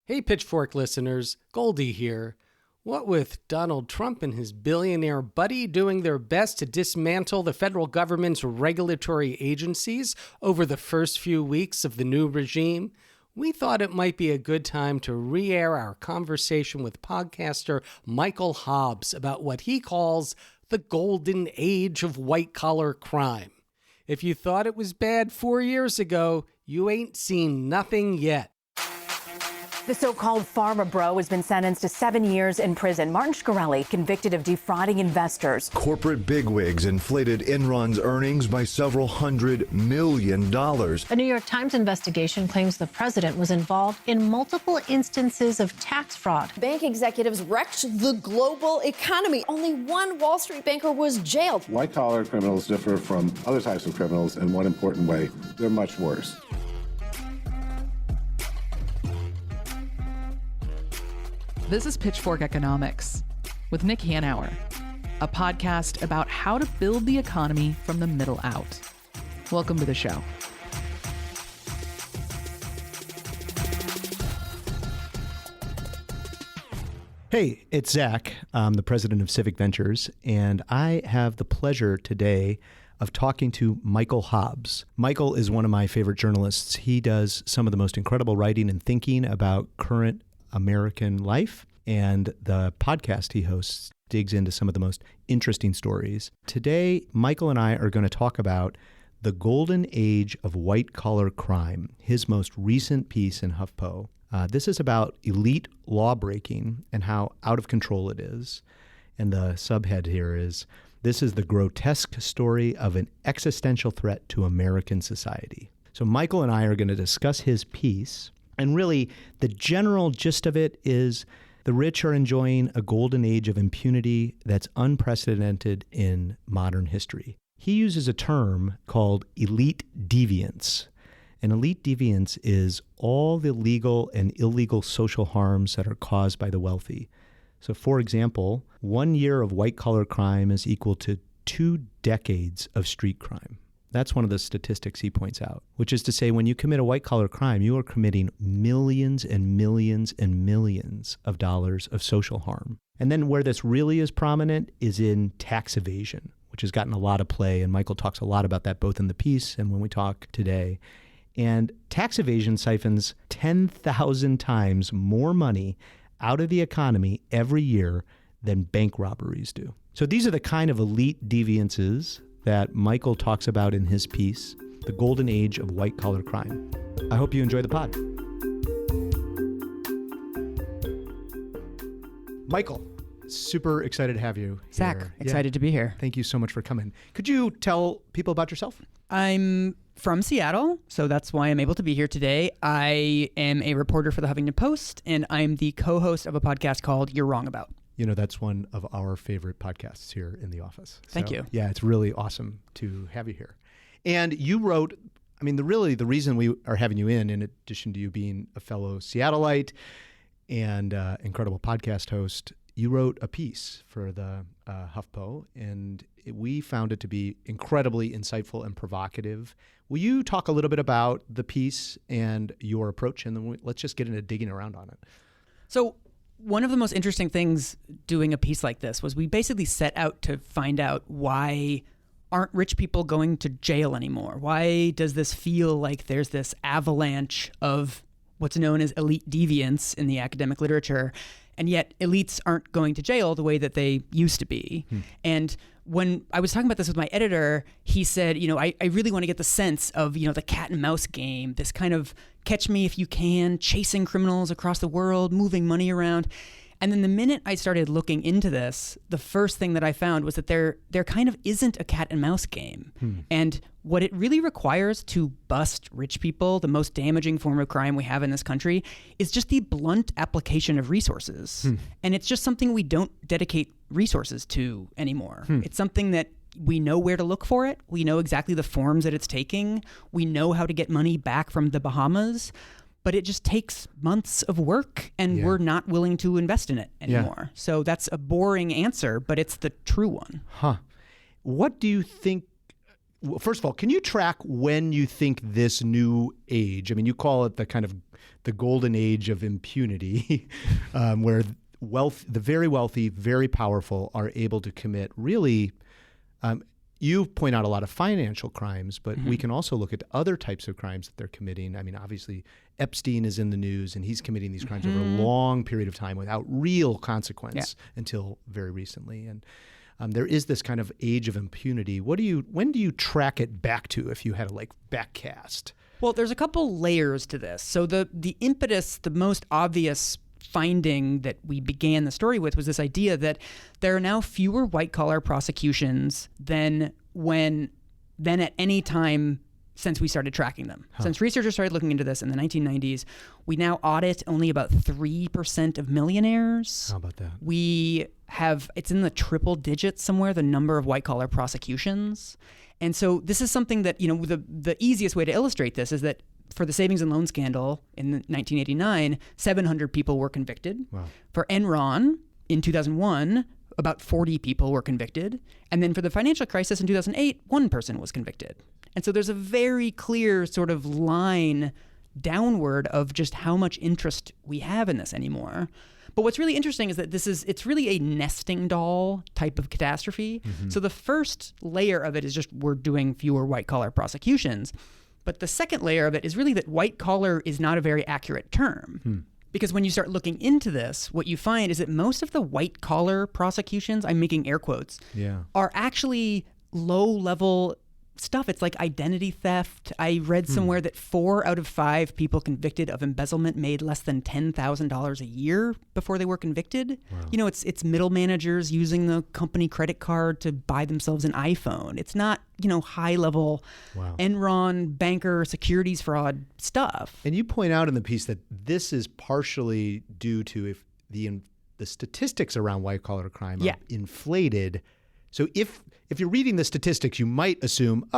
Hey, Pitchfork listeners, Goldie here. What with Donald Trump and his billionaire buddy doing their best to dismantle the federal government's regulatory agencies over the first few weeks of the new regime, we thought it might be a good time to re-air our conversation with podcaster Michael Hobbes about what he calls the golden age of white-collar crime. If you thought it was bad 4 years ago, you ain't seen nothing yet. The so-called pharma bro has been sentenced to 7 years in prison. Martin Shkreli convicted of defrauding investors. Corporate bigwigs inflated Enron's earnings by several $100 million. A New York Times investigation claims the president was involved in multiple instances of tax fraud. Bank executives wrecked the global economy. Only one Wall Street banker was jailed. White-collar criminals differ from other types of criminals in one important way. They're much worse. This is Pitchfork Economics with Nick Hanauer, a podcast about how to build the economy from the middle out. Welcome to the show. Hey, it's Zach. I'm the president of Civic Ventures, and I have the pleasure today of talking to Michael Hobbes. Michael is one of my favorite journalists. He does some of the most incredible writing and thinking about current American life, and the podcast he hosts digs into some of the most interesting stories. Today, Michael and I are going to talk about the golden age of white-collar crime, his most recent piece in HuffPost. This is about elite law-breaking and how out of control it is. And the subhead here is, this is the grotesque story of an existential threat to American society. So Michael and I are going to discuss his piece. And really, the general gist of it is the rich are enjoying a golden age of impunity that's unprecedented in modern history. He uses a term called elite deviance. And elite deviance is all the legal and illegal social harms that are caused by the wealthy. So, for example, 1 year of white-collar crime is equal to 2 decades of street crime. That's one of the statistics he points out, which is to say when you commit a white-collar crime, you are committing millions and millions and millions of dollars of social harm. And then where this really is prominent is in tax evasion, which has gotten a lot of play, and Michael talks a lot about that both in the piece and when we talk today. And tax evasion siphons 10,000 times more money out of the economy every year than bank robberies do. So these are the kind of elite deviances that Michael talks about in his piece, The Golden Age of White-Collar Crime. I hope you enjoy the pod. Michael, super excited to have you here. Zach, excited to be here. Thank you so much for coming. Could you tell people about yourself? I'm from Seattle, so that's why I'm able to be here today. I am a reporter for the Huffington Post, and I'm the co-host of a podcast called You're Wrong About. You know, that's one of our favorite podcasts here in the office. Thank you. Yeah, it's really awesome to have you here. And you wrote, I mean, the reason we are having you in addition to you being a fellow Seattleite and incredible podcast host, you wrote a piece for the HuffPost, and we found it to be incredibly insightful and provocative. Will you talk a little bit about the piece and your approach, and then let's just get into digging around on it. So one of the most interesting things doing a piece like this was we basically set out to find out why aren't rich people going to jail anymore? Why does this feel like there's this avalanche of what's known as elite deviance in the academic literature, and yet elites aren't going to jail the way that they used to be? And when I was talking about this with my editor, he said, I really want to get the sense of, the cat and mouse game, this kind of catch me if you can, chasing criminals across the world, moving money around. And then the minute I started looking into this, the first thing that I found was that there kind of isn't a cat and mouse game. And what it really requires to bust rich people, the most damaging form of crime we have in this country, is just the blunt application of resources. And it's just something we don't dedicate resources to anymore. It's something that we know where to look for it. We know exactly the forms that it's taking. We know how to get money back from the Bahamas. But it just takes months of work, and we're not willing to invest in it anymore. So that's a boring answer, but it's the true one. What do you think well, first of all, can you track when you think this new age, I mean, you call it the kind of the golden age of impunity, where the very wealthy, very powerful are able to commit really, you point out a lot of financial crimes, but we can also look at other types of crimes that they're committing. I mean, obviously, Epstein is in the news, and he's committing these crimes over a long period of time without real consequence until very recently. And there is this kind of age of impunity. When do you track it back to if you had to backcast? Well, there's a couple layers to this. So the impetus, the most obvious finding that we began the story with was this idea that there are now fewer white-collar prosecutions than at any time since we started tracking them. Since researchers started looking into this in the 1990s, we now audit only about 3% of millionaires. How about that? It's in the triple digits somewhere, the number of white-collar prosecutions. And so this is something that, the easiest way to illustrate this is that for the savings and loan scandal in 1989, 700 people were convicted. Wow. For Enron in 2001, about 40 people were convicted. And then for the financial crisis in 2008, one person was convicted. And so there's a very clear sort of line downward of just how much interest we have in this anymore. But what's really interesting is that it's really a nesting doll type of catastrophe. So the first layer of it is just we're doing fewer white-collar prosecutions. But the second layer of it is really that white-collar is not a very accurate term. Because when you start looking into this, what you find is that most of the white-collar prosecutions, I'm making air quotes, are actually low-level stuff. It's like identity theft. I read somewhere that 4 out of 5 people convicted of embezzlement made less than $10,000 a year before they were convicted. Wow. It's middle managers using the company credit card to buy themselves an iPhone. It's not, high level Enron banker securities fraud stuff. And you point out in the piece that this is partially due to if the statistics around white collar crime are inflated. So if you're reading the statistics, you might assume,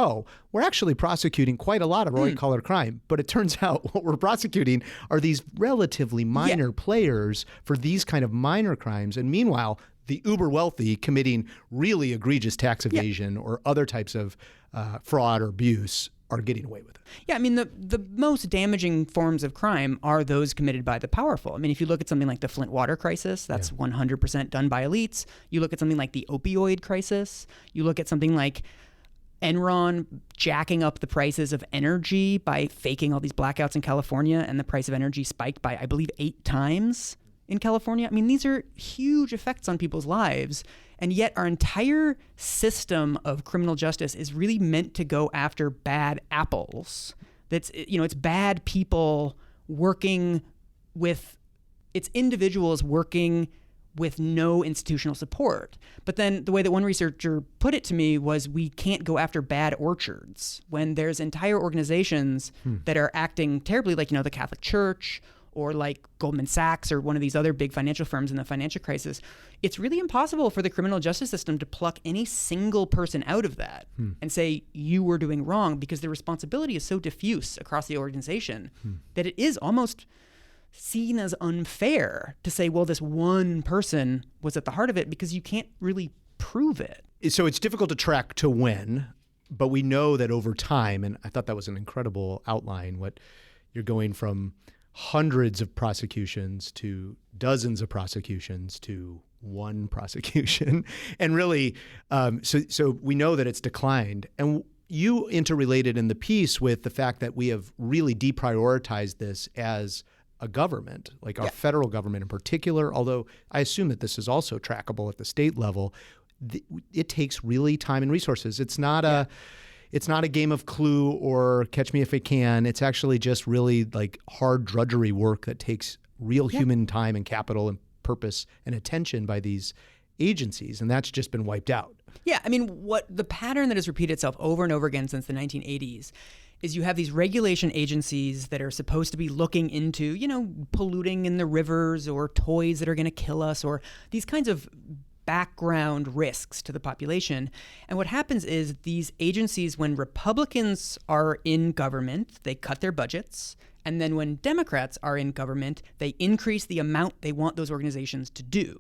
we're actually prosecuting quite a lot of white-collar crime. But it turns out what we're prosecuting are these relatively minor players for these kind of minor crimes. And meanwhile, the uber wealthy committing really egregious tax evasion or other types of fraud or abuse are getting away with it. Yeah, I mean, the most damaging forms of crime are those committed by the powerful. I mean, if you look at something like the Flint water crisis, that's 100% done by elites. You look at something like the opioid crisis. You look at something like Enron jacking up the prices of energy by faking all these blackouts in California, and the price of energy spiked by, I believe, 8 times in California. I mean, these are huge effects on people's lives. And yet our entire system of criminal justice is really meant to go after bad apples. It's bad people working with, it's individuals working with no institutional support. But then the way that one researcher put it to me was we can't go after bad orchards when there's entire organizations that are acting terribly, like, the Catholic Church or like Goldman Sachs or one of these other big financial firms in the financial crisis. It's really impossible for the criminal justice system to pluck any single person out of that and say, you were doing wrong, because the responsibility is so diffuse across the organization that it is almost seen as unfair to say, well, this one person was at the heart of it, because you can't really prove it. So it's difficult to track to when, but we know that over time, and I thought that was an incredible outline, what you're going from hundreds of prosecutions to dozens of prosecutions to one prosecution. And really, so we know that it's declined. And you interrelated in the piece with the fact that we have really deprioritized this as a government, like our federal government in particular, although I assume that this is also trackable at the state level. It takes really time and resources. It's not a game of Clue or Catch Me If You Can. It's actually just really like hard drudgery work that takes real human time and capital and purpose and attention by these agencies. And that's just been wiped out. Yeah. I mean, what the pattern that has repeated itself over and over again since the 1980s is you have these regulation agencies that are supposed to be looking into, polluting in the rivers or toys that are going to kill us or these kinds of background risks to the population. And what happens is these agencies, when Republicans are in government, they cut their budgets. And then when Democrats are in government, they increase the amount they want those organizations to do.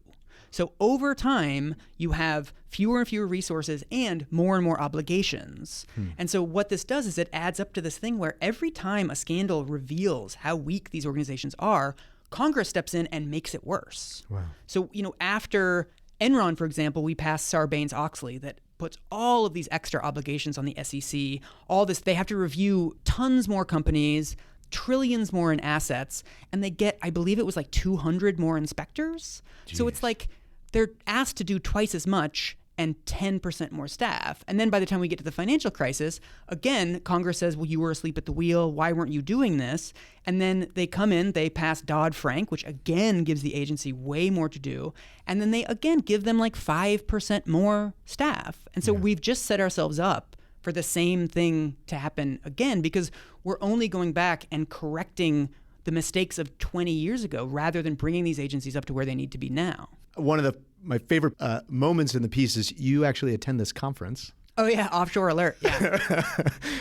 So over time, you have fewer and fewer resources and more obligations. And so what this does is it adds up to this thing where every time a scandal reveals how weak these organizations are, Congress steps in and makes it worse. Wow. So, after Enron, for example, we passed Sarbanes-Oxley that puts all of these extra obligations on the SEC, all this, they have to review tons more companies, trillions more in assets, and they get, I believe it was like 200 more inspectors. Jeez. So it's like they're asked to do twice as much and 10% more staff. And then by the time we get to the financial crisis, again, Congress says, well, you were asleep at the wheel. Why weren't you doing this? And then they come in, they pass Dodd-Frank, which again gives the agency way more to do. And then they again give them like 5% more staff. And so we've just set ourselves up for the same thing to happen again, because we're only going back and correcting the mistakes of 20 years ago rather than bringing these agencies up to where they need to be now. One of my favorite moments in the piece is you actually attend this conference. Oh, yeah. Offshore alert. Yeah.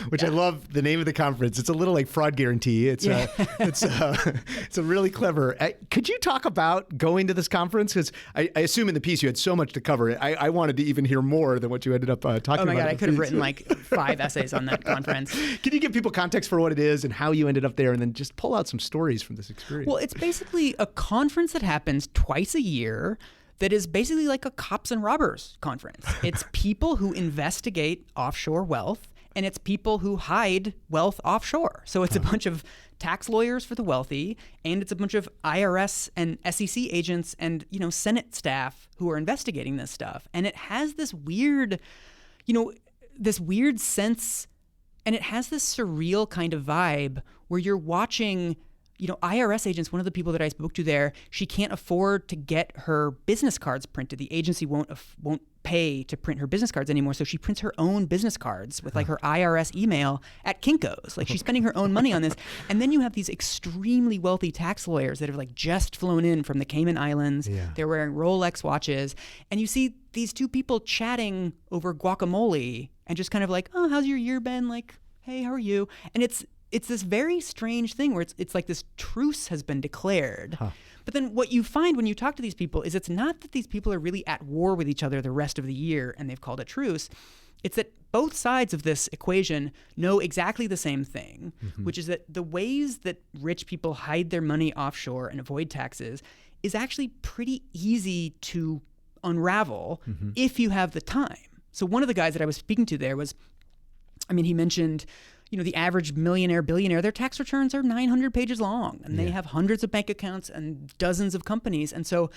Which I love the name of the conference. It's a little like Fraud Guarantee. It's a really clever. Could you talk about going to this conference? Because I assume in the piece you had so much to cover. I wanted to even hear more than what you ended up talking about. Oh, my God. I could have written like 5 essays on that conference. Can you give people context for what it is and how you ended up there, and then just pull out some stories from this experience? Well, it's basically a conference that happens twice a year that is basically like a cops and robbers conference. It's people who investigate offshore wealth, and it's people who hide wealth offshore. So it's a bunch of tax lawyers for the wealthy, and it's a bunch of IRS and SEC agents and, Senate staff who are investigating this stuff. And it has this weird, sense, and it has this surreal kind of vibe where you're watching IRS agents. One of the people that I spoke to there, she can't afford to get her business cards printed. The agency won't pay to print her business cards anymore, so she prints her own business cards with like her IRS email at Kinko's. Like she's spending her own money on this. And then you have these extremely wealthy tax lawyers that have like just flown in from the Cayman Islands. Yeah. They're wearing Rolex watches, and you see these two people chatting over guacamole and just kind of like, oh, how's your year been? Like, hey, how are you? And it's this very strange thing where it's like this truce has been declared. But then what you find when you talk to these people is it's not that these people are really at war with each other the rest of the year and they've called a truce. It's that both sides of this equation know exactly the same thing, which is that the ways that rich people hide their money offshore and avoid taxes is actually pretty easy to unravel if you have the time. So one of the guys that I was speaking to there was, he mentioned, the average millionaire, billionaire, their tax returns are 900 pages long, and they have hundreds of bank accounts and dozens of companies. And so,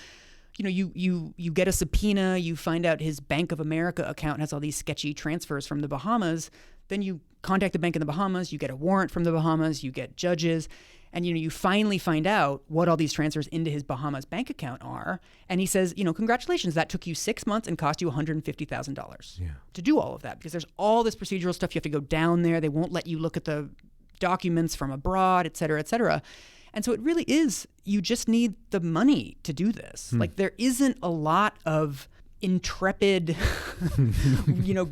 you get a subpoena, you find out his Bank of America account has all these sketchy transfers from the Bahamas. Then you contact the bank in the Bahamas, you get a warrant from the Bahamas, you get judges, and you finally find out what all these transfers into his Bahamas bank account are. And he says, congratulations, that took you 6 months and cost you $150,000 to do all of that, because there's all this procedural stuff. You have to go down there. They won't let you look at the documents from abroad, et cetera, et cetera. And so it really is, you just need the money to do this. Like there isn't a lot of intrepid,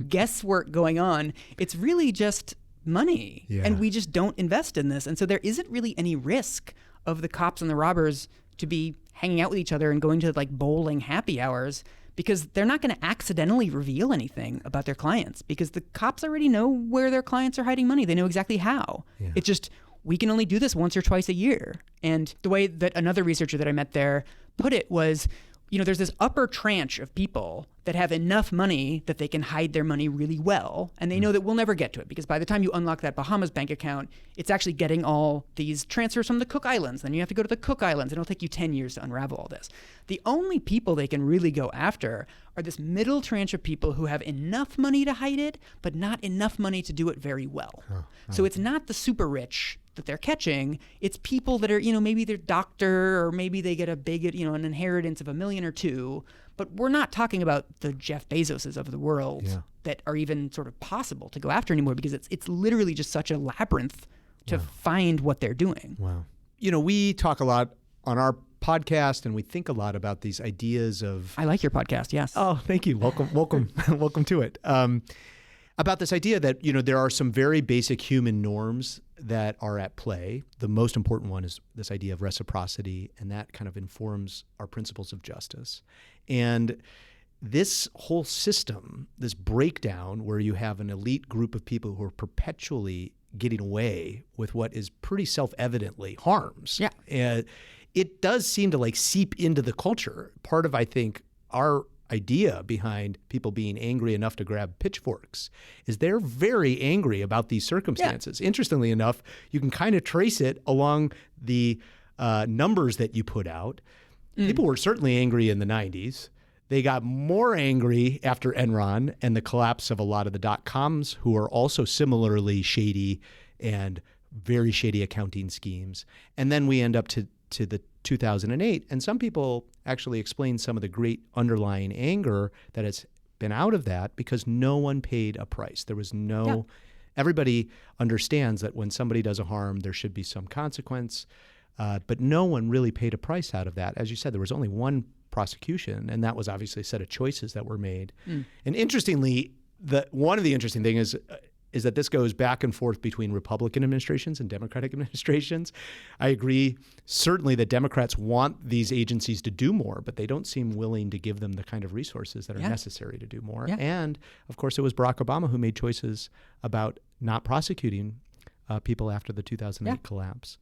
guesswork going on. It's really just money. And we just don't invest in this. And so there isn't really any risk of the cops and the robbers to be hanging out with each other and going to like bowling happy hours, because they're not going to accidentally reveal anything about their clients, because the cops already know where their clients are hiding money. They know exactly how. It's just, we can only do this once or twice a year. And the way that another researcher that I met there put it was, there's this upper tranche of people that have enough money that they can hide their money really well. And they know that we'll never get to it, because by the time you unlock that Bahamas bank account, it's actually getting all these transfers from the Cook Islands. Then you have to go to the Cook Islands, and it'll take you 10 years to unravel all this. The only people they can really go after are this middle tranche of people who have enough money to hide it, but not enough money to do it very well. So it's not the super rich that they're catching. It's people that are, maybe they're doctor, or maybe they get a big, an inheritance of $1 million or $2 million. But we're not talking about the Jeff Bezoses of the world that are even sort of possible to go after anymore, because it's literally just such a labyrinth to find what they're doing. Wow. We talk a lot on our podcast, and we think a lot about these ideas of... I like your podcast, yes. Oh, thank you. Welcome, welcome to it. about this idea that, there are some very basic human norms that are at play. The most important one is this idea of reciprocity, and that kind of informs our principles of justice. And this whole system, this breakdown where you have an elite group of people who are perpetually getting away with what is pretty self-evidently harms. Yeah. It does seem to seep into the culture. Part of, I think, our idea behind people being angry enough to grab pitchforks is they're very angry about these circumstances. Yeah. Interestingly enough, you can kind of trace it along the numbers that you put out. People were certainly angry in the 90s. They got more angry after Enron and the collapse of a lot of the dot-coms, who are also similarly shady and very shady accounting schemes. And then we end up to the 2008. And some people actually explain some of the great underlying anger that has been out of that because no one paid a price. There was no, everybody understands that when somebody does a harm, there should be some consequence. But no one really paid a price out of that. As you said, there was only one prosecution, and that was obviously a set of choices that were made. And interestingly, one of the interesting things is that this goes back and forth between Republican administrations and Democratic administrations. I agree, certainly, that Democrats want these agencies to do more, but they don't seem willing to give them the kind of resources that are necessary to do more. Yeah. And, of course, it was Barack Obama who made choices about not prosecuting people after the 2008 collapse.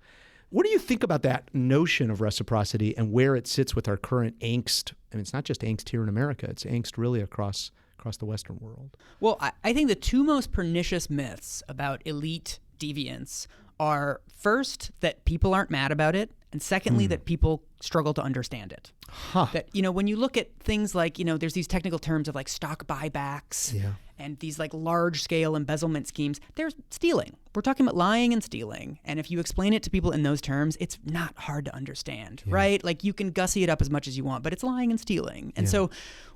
What do you think about that notion of reciprocity and where it sits with our current angst? I mean, it's not just angst here in America. It's angst really across the Western world. Well, I think the two most pernicious myths about elite deviance are, first, that people aren't mad about it, and secondly, that people struggle to understand it. That, when you look at things like, there's these technical terms of stock buybacks and these large scale embezzlement schemes, they're stealing. We're talking about lying and stealing. And if you explain it to people in those terms, it's not hard to understand, right? You can gussy it up as much as you want, but it's lying and stealing. And so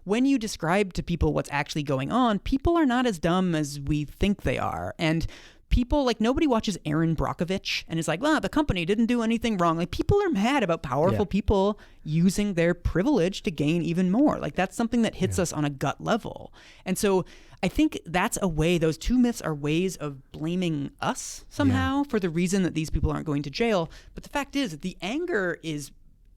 when you describe to people what's actually going on, people are not as dumb as we think they are. And people, nobody watches Aaron Brockovich and is well, the company didn't do anything wrong. People are mad about powerful people using their privilege to gain even more. That's something that hits us on a gut level. And so I think that's a way, those two myths are ways of blaming us somehow for the reason that these people aren't going to jail. But the fact is that the anger is,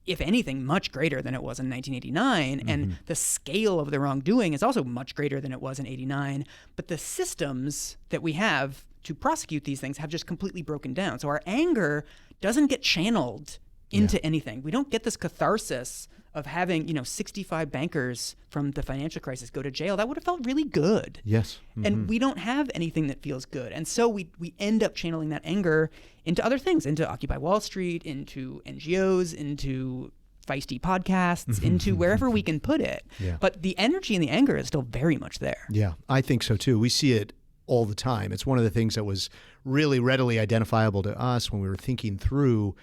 if anything, much greater than it was in 1989. And the scale of the wrongdoing is also much greater than it was in 89. But the systems that we have to prosecute these things have just completely broken down. So our anger doesn't get channeled into anything. We don't get this catharsis of having, 65 bankers from the financial crisis go to jail. That would have felt really good. Yes. And we don't have anything that feels good. And so we end up channeling that anger into other things, into Occupy Wall Street, into NGOs, into feisty podcasts, into wherever we can put it. Yeah. But the energy and the anger is still very much there. Yeah, I think so too. We see it all the time. It's one of the things that was really readily identifiable to us when we were thinking through.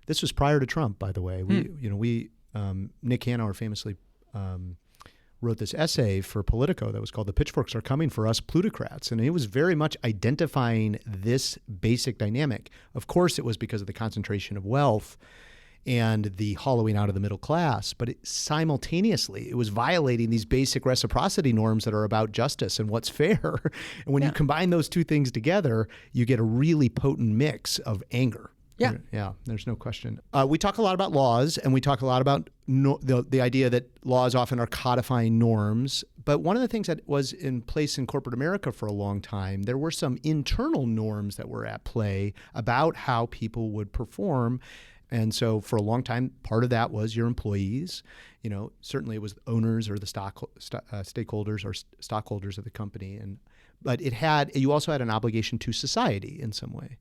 This was prior to Trump, by the way. Nick Hanauer famously wrote this essay for Politico that was called "The Pitchforks Are Coming for Us Plutocrats," and he was very much identifying this basic dynamic. Of course, it was because of the concentration of wealth and the hollowing out of the middle class, but simultaneously, it was violating these basic reciprocity norms that are about justice and what's fair. And when you combine those two things together, you get a really potent mix of anger. Yeah, there's no question. We talk a lot about laws, and we talk a lot about the idea that laws often are codifying norms. But one of the things that was in place in corporate America for a long time, there were some internal norms that were at play about how people would perform. And so for a long time, part of that was your employees. Certainly it was owners or the stakeholders or stockholders of the company. But you also had an obligation to society in some way.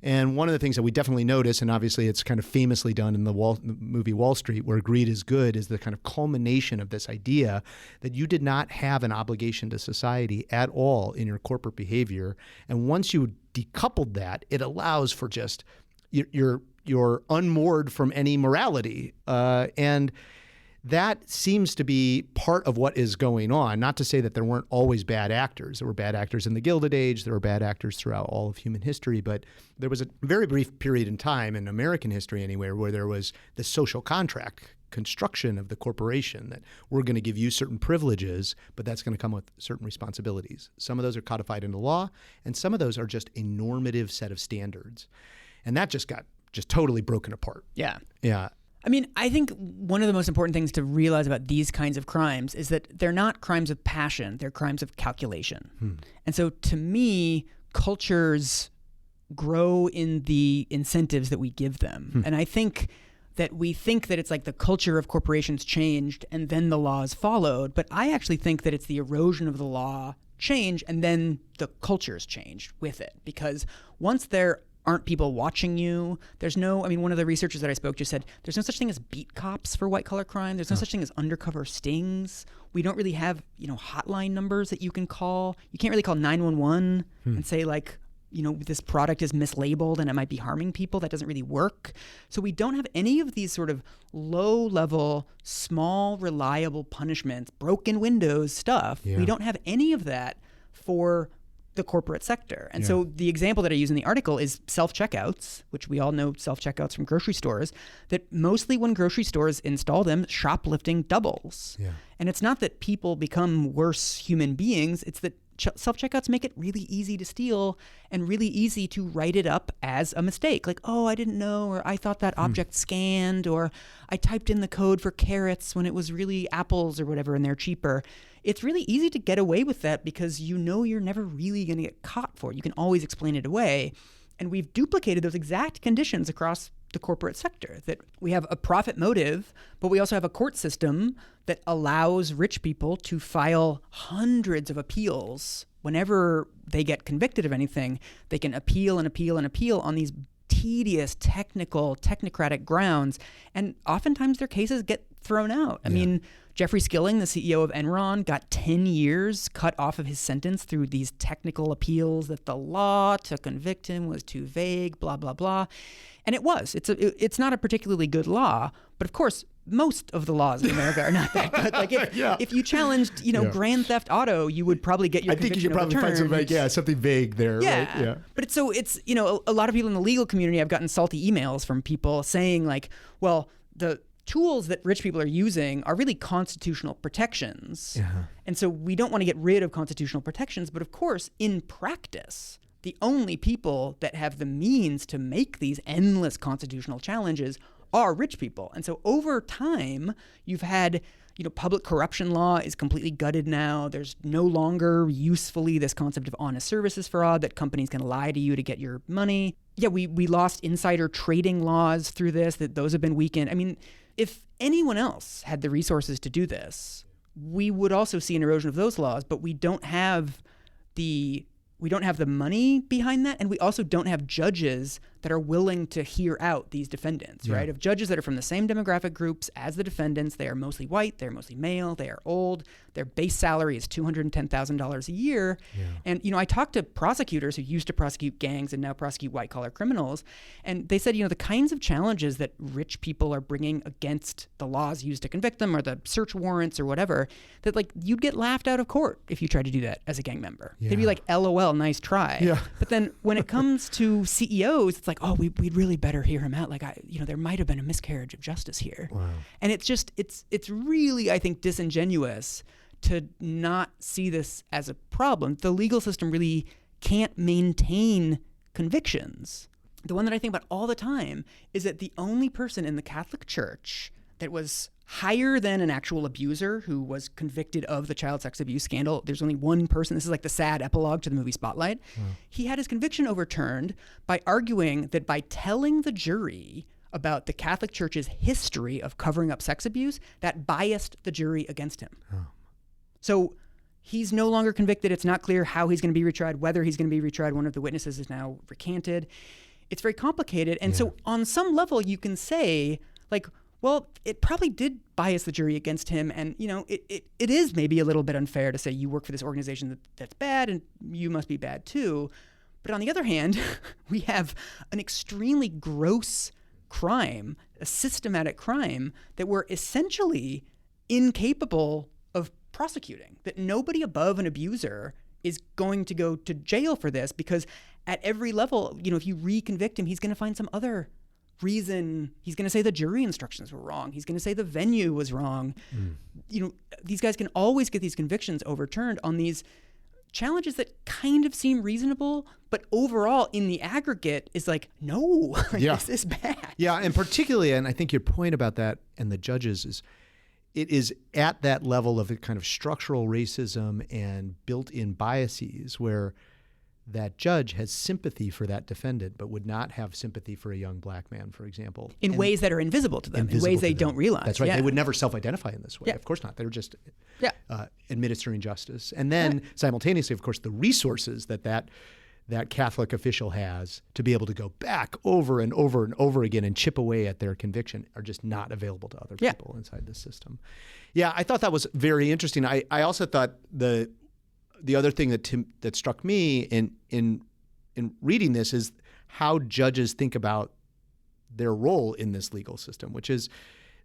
And one of the things that we definitely notice, and obviously it's kind of famously done in the movie Wall Street, where greed is good, is the kind of culmination of this idea that you did not have an obligation to society at all in your corporate behavior. And once you decoupled that, it allows for just you're unmoored from any morality. And that seems to be part of what is going on. Not to say that there weren't always bad actors. There were bad actors in the Gilded Age. There were bad actors throughout all of human history. But there was a very brief period in time, in American history anyway, where there was the social contract construction of the corporation, that we're going to give you certain privileges, but that's going to come with certain responsibilities. Some of those are codified into law, and some of those are just a normative set of standards. And that just got totally broken apart. Yeah. Yeah. I mean, I think one of the most important things to realize about these kinds of crimes is that they're not crimes of passion, they're crimes of calculation. And so to me, cultures grow in the incentives that we give them. And I think that we think that it's like the culture of corporations changed and then the laws followed. But I actually think that it's the erosion of the law change and then the cultures changed with it. Because once there aren't people watching you, one of the researchers that I spoke to said there's no such thing as beat cops for white collar crime. There's no such thing as undercover stings. We don't really have, hotline numbers that you can call. You can't really call 911 and say like, this product is mislabeled and it might be harming people. That doesn't really work. So we don't have any of these sort of low-level, small, reliable punishments, broken windows stuff. Yeah. We don't have any of that for the corporate sector. And so the example that I use in the article is self-checkouts, which we all know self-checkouts from grocery stores, that mostly when grocery stores install them, shoplifting doubles. Yeah. And it's not that people become worse human beings, it's that self-checkouts make it really easy to steal and really easy to write it up as a mistake. Like, oh, I didn't know, or I thought that object scanned, or I typed in the code for carrots when it was really apples or whatever, and they're cheaper. It's really easy to get away with that because you're never really going to get caught for it. You can always explain it away. And we've duplicated those exact conditions across the corporate sector, that we have a profit motive, but we also have a court system that allows rich people to file hundreds of appeals. Whenever they get convicted of anything, they can appeal and appeal and appeal on these tedious, technocratic grounds. And oftentimes their cases get thrown out. I mean, Jeffrey Skilling, the CEO of Enron, got 10 years cut off of his sentence through these technical appeals that the law to convict him was too vague, blah, blah, blah. And it was. It's not a particularly good law. But of course, most of the laws in America are not that good. Like if you challenged, Grand Theft Auto, you would probably get your conviction overturned. I think you could probably find something vague there. Yeah. Right? Yeah. But it's a lot of people in the legal community have gotten salty emails from people saying like, well, the tools that rich people are using are really constitutional protections. And so we don't want to get rid of constitutional protections. But of course, in practice, the only people that have the means to make these endless constitutional challenges are rich people. And so over time, you've had, public corruption law is completely gutted now. There's no longer usefully this concept of honest services fraud, that companies can lie to you to get your money. Yeah, we lost insider trading laws through this, that those have been weakened. I mean, if anyone else had the resources to do this, we would also see an erosion of those laws, but we don't have the money behind that, and we also don't have judges that are willing to hear out these defendants, right? Of judges that are from the same demographic groups as the defendants. They are mostly white, they're mostly male, they are old, their base salary is $210,000 a year. And, I talked to prosecutors who used to prosecute gangs and now prosecute white-collar criminals, and they said, the kinds of challenges that rich people are bringing against the laws used to convict them, or the search warrants or whatever, that, like, you'd get laughed out of court if you tried to do that as a gang member. They'd be like, LOL, nice try. But then when it comes to CEOs, it's like, oh, we'd really better hear him out. Like, there might have been a miscarriage of justice here. Wow. And it's really, I think, disingenuous to not see this as a problem. The legal system really can't maintain convictions. The one that I think about all the time is that the only person in the Catholic Church that was higher than an actual abuser who was convicted of the child sex abuse scandal, there's only one person. This is like the sad epilogue to the movie Spotlight. He had his conviction overturned by arguing that by telling the jury about the Catholic Church's history of covering up sex abuse, that biased the jury against him. So he's no longer convicted. It's not clear how he's going to be retried, whether he's going to be retried. One of the witnesses is now recanted. It's very complicated. And so on some level, you can say, like, well, it probably did bias the jury against him. And, it is maybe a little bit unfair to say you work for this organization that's bad and you must be bad too. But on the other hand, we have an extremely gross crime, a systematic crime that we're essentially incapable of prosecuting, that nobody above an abuser is going to go to jail for this, because at every level, if you reconvict him, he's going to find some other reason. He's going to say the jury instructions were wrong. He's going to say the venue was wrong. These guys can always get these convictions overturned on these challenges that kind of seem reasonable, but overall in the aggregate is like, no, this is bad. Yeah, and particularly, and I think your point about that and the judges is, it is at that level of a kind of structural racism and built-in biases where that judge has sympathy for that defendant, but would not have sympathy for a young black man, for example. In ways that are invisible to them, in ways they don't realize. That's right. Yeah. They would never self-identify in this way. Yeah. Of course not. They're just administering justice. And then simultaneously, of course, the resources that Catholic official has to be able to go back over and over and over again and chip away at their conviction are just not available to other people inside this system. Yeah, I thought that was very interesting. I also thought the other thing that struck me in reading this is how judges think about their role in this legal system, which is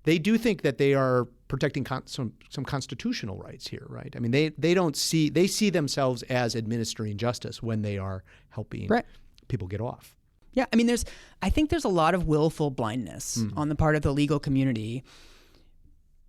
they do think that they are protecting some constitutional rights here, right? I mean, they see themselves as administering justice when they are helping people get off. Yeah, I mean, I think there's a lot of willful blindness on the part of the legal community,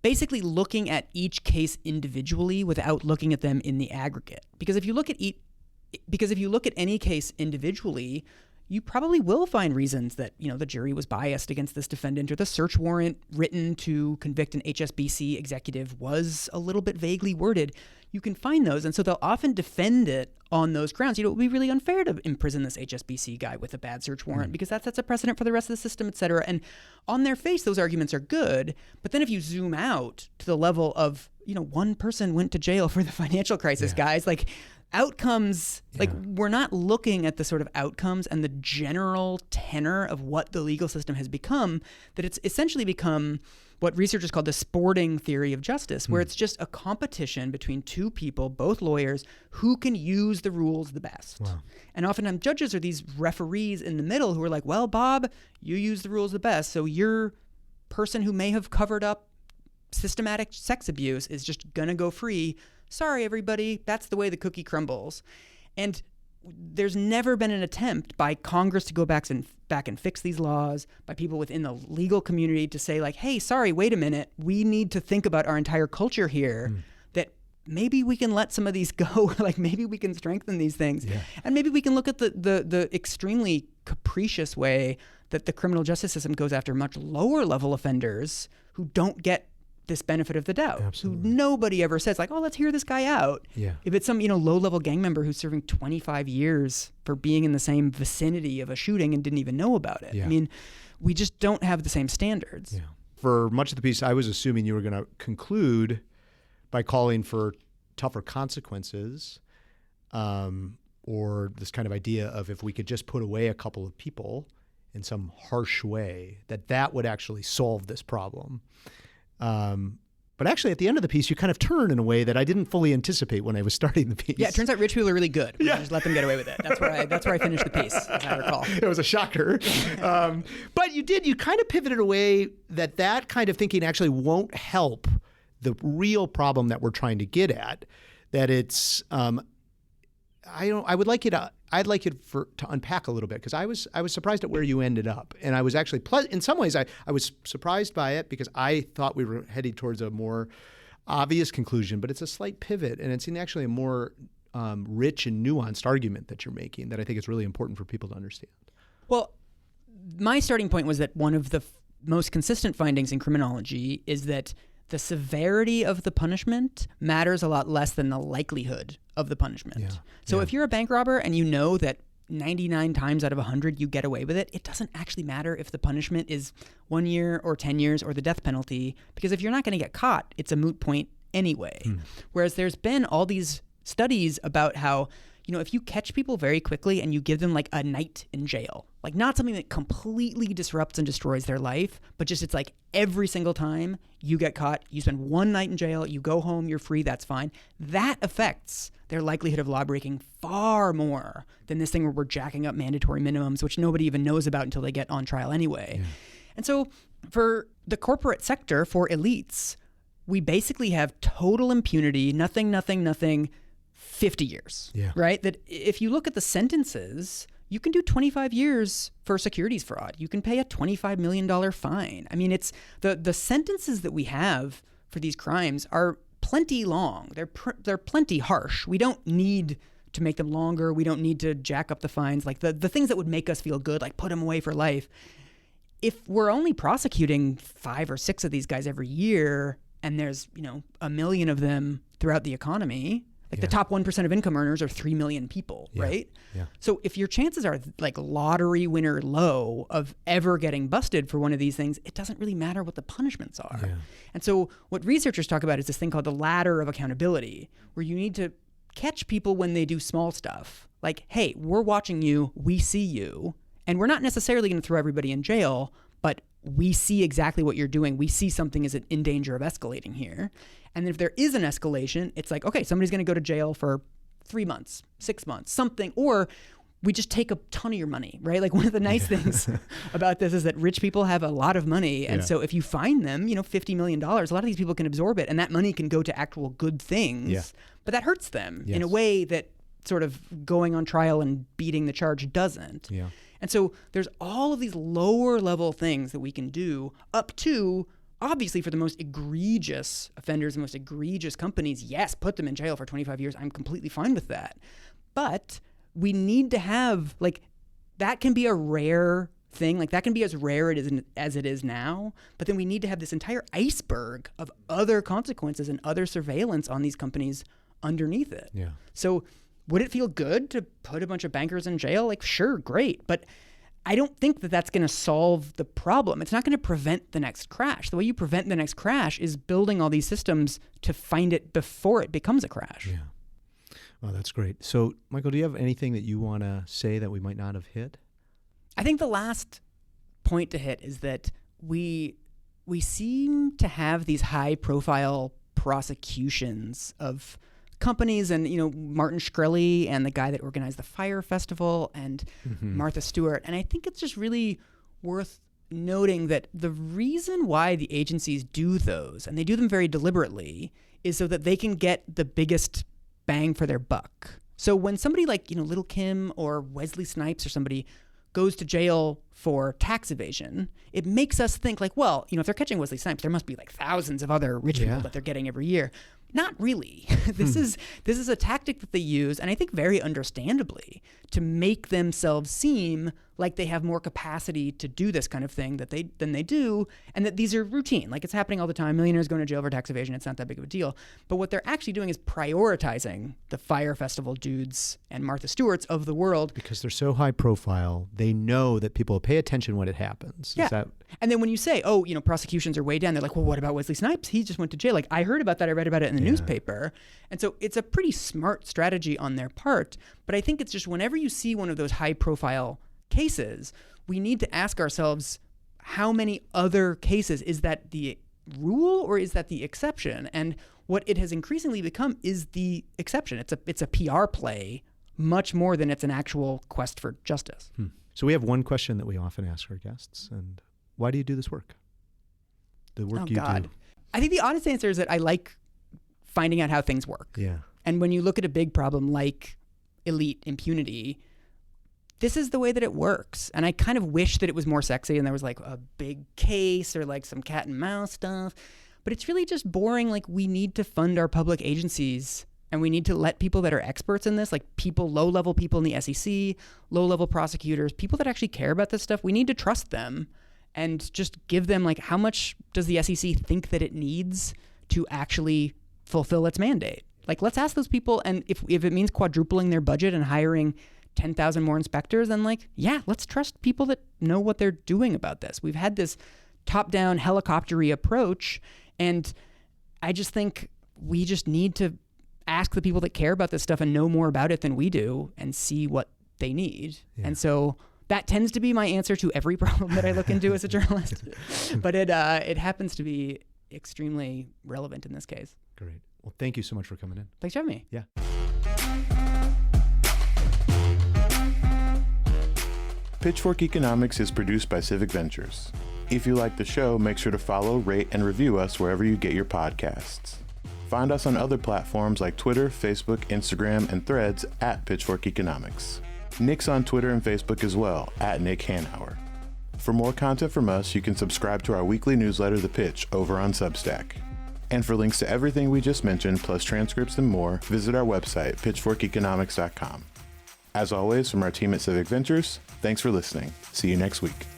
basically looking at each case individually without looking at them in the aggregate. Because if you look at any case individually, you probably will find reasons that, the jury was biased against this defendant, or the search warrant written to convict an HSBC executive was a little bit vaguely worded. You can find those. And so they'll often defend it on those grounds. It would be really unfair to imprison this HSBC guy with a bad search warrant because that sets a precedent for the rest of the system, et cetera. And on their face, those arguments are good. But then if you zoom out to the level of, one person went to jail for the financial crisis, guys, like outcomes, like we're not looking at the sort of outcomes and the general tenor of what the legal system has become, that it's essentially become what researchers call the sporting theory of justice, where it's just a competition between two people, both lawyers, who can use the rules the best. Wow. And oftentimes judges are these referees in the middle who are like, well, Bob, you use the rules the best, so your person who may have covered up systematic sex abuse is just gonna go free. Sorry, everybody, that's the way the cookie crumbles. And there's never been an attempt by Congress to go back and fix these laws, by people within the legal community to say like, hey, sorry, wait a minute, we need to think about our entire culture here, that maybe we can let some of these go, like maybe we can strengthen these things. Yeah. And maybe we can look at the extremely capricious way that the criminal justice system goes after much lower level offenders who don't get this benefit of the doubt. Absolutely. Who nobody ever says like, oh, let's hear this guy out. Yeah. If it's some, low-level gang member who's serving 25 years for being in the same vicinity of a shooting and didn't even know about it. Yeah. I mean, we just don't have the same standards. Yeah. For much of the piece, I was assuming you were going to conclude by calling for tougher consequences, or this kind of idea of if we could just put away a couple of people in some harsh way, that would actually solve this problem. But actually, at the end of the piece, you kind of turn in a way that I didn't fully anticipate when I was starting the piece. Yeah, it turns out rich people are really good. We just let them get away with it. That's where I finished the piece, as I recall. It was a shocker. But you kind of pivoted away that kind of thinking actually won't help the real problem that we're trying to get at. That it's, I'd like you to unpack a little bit, because I was surprised at where you ended up, and I was actually in some ways I was surprised by it, because I thought we were heading towards a more obvious conclusion, but it's a slight pivot, and it's actually a more rich and nuanced argument that you're making that I think is really important for people to understand. Well, my starting point was that one of the most consistent findings in criminology is that the severity of the punishment matters a lot less than the likelihood of the punishment. Yeah. So if you're a bank robber and you know that 99 times out of 100 you get away with it, it doesn't actually matter if the punishment is 1 year or 10 years or the death penalty, because if you're not going to get caught, it's a moot point anyway. Whereas there's been all these studies about how, if you catch people very quickly and you give them like a night in jail, like not something that completely disrupts and destroys their life, but just it's like every single time you get caught, you spend 1 night in jail, you go home, you're free, that's fine. That affects their likelihood of lawbreaking far more than this thing where we're jacking up mandatory minimums, which nobody even knows about until they get on trial anyway. Yeah. And so for the corporate sector, for elites, we basically have total impunity, nothing, 50 years, right? That if you look at the sentences, you can do 25 years for securities fraud. You can pay a $25 million fine. I mean, it's the sentences that we have for these crimes are plenty long. They're plenty harsh. We don't need to make them longer. We don't need to jack up the fines. Like the things that would make us feel good, like put them away for life. If we're only prosecuting 5 or 6 of these guys every year, and there's, 1 million of them throughout the economy, like the top 1% of income earners are 3 million people, right? Yeah. So if your chances are like lottery winner low of ever getting busted for one of these things, it doesn't really matter what the punishments are. Yeah. And so what researchers talk about is this thing called the ladder of accountability, where you need to catch people when they do small stuff. Like, hey, we're watching you, we see you, and we're not necessarily going to throw everybody in jail, but we see exactly what you're doing. We see something is in danger of escalating here. And then if there is an escalation, it's like, okay, somebody's going to go to jail for 3 months, 6 months, something, or we just take a ton of your money, right? Like one of the nice things about this is that rich people have a lot of money. And so if you fine them, $50 million, a lot of these people can absorb it, and that money can go to actual good things, but that hurts them in a way that sort of going on trial and beating the charge doesn't. Yeah. And so there's all of these lower level things that we can do up to, obviously, for the most egregious offenders, the most egregious companies, yes, put them in jail for 25 years. I'm completely fine with that. But we need to have, like, that can be a rare thing. Like, that can be as rare as it is now. But then we need to have this entire iceberg of other consequences and other surveillance on these companies underneath it. Yeah. So would it feel good to put a bunch of bankers in jail? Like, sure, great. But I don't think that that's going to solve the problem. It's not going to prevent the next crash. The way you prevent the next crash is building all these systems to find it before it becomes a crash. Yeah. Oh, that's great. So, Michael, do you have anything that you want to say that we might not have hit? I think the last point to hit is that we seem to have these high-profile prosecutions of companies, and Martin Shkreli and the guy that organized the Fire Festival and Martha Stewart. And I think it's just really worth noting that the reason why the agencies do those, and they do them very deliberately, is so that they can get the biggest bang for their buck. So when somebody like Little Kim or Wesley Snipes or somebody goes to jail for tax evasion, it makes us think like, well, if they're catching Wesley Snipes, there must be like thousands of other rich people that they're getting every year. Not really. This is a tactic that they use, and I think very understandably, to make themselves seem like they have more capacity to do this kind of thing than they do, and that these are routine. Like, it's happening all the time. Millionaires going to jail for tax evasion. It's not that big of a deal. But what they're actually doing is prioritizing the Fire Festival dudes and Martha Stewarts of the world. Because they're so high profile, they know that people pay attention when it happens. Yeah. And then when you say, prosecutions are way down, they're like, well, what about Wesley Snipes? He just went to jail. Like, I heard about that. I read about it in the newspaper. And so it's a pretty smart strategy on their part. But I think it's just whenever you see one of those high profile cases, we need to ask ourselves, how many other cases? Is that the rule or is that the exception? And what it has increasingly become is the exception. It's a PR play much more than it's an actual quest for justice. So we have one question that we often ask our guests, and why do you do this work? The work you do. I think the honest answer is that I like finding out how things work. Yeah. And when you look at a big problem like elite impunity, this is the way that it works. And I kind of wish that it was more sexy and there was like a big case or like some cat and mouse stuff. But it's really just boring. Like, we need to fund our public agencies, and we need to let people that are experts in this, like people, low-level people in the SEC, low-level prosecutors, people that actually care about this stuff, we need to trust them and just give them, like, how much does the SEC think that it needs to actually fulfill its mandate? Like, let's ask those people, and if it means quadrupling their budget and hiring 10,000 more inspectors, then let's trust people that know what they're doing about this. We've had this top-down helicopter-y approach, and I just think we just need to ask the people that care about this stuff and know more about it than we do and see what they need. Yeah. And so that tends to be my answer to every problem that I look into as a journalist. But it happens to be extremely relevant in this case. Great. Well, thank you so much for coming in. Thanks for having me. Yeah. Pitchfork Economics is produced by Civic Ventures. If you like the show, make sure to follow, rate, and review us wherever you get your podcasts. Find us on other platforms like Twitter, Facebook, Instagram, and Threads at Pitchfork Economics. Nick's on Twitter and Facebook as well, @NickHanauer. For more content from us, you can subscribe to our weekly newsletter, The Pitch, over on Substack. And for links to everything we just mentioned, plus transcripts and more, visit our website, pitchforkeconomics.com. As always, from our team at Civic Ventures, thanks for listening. See you next week.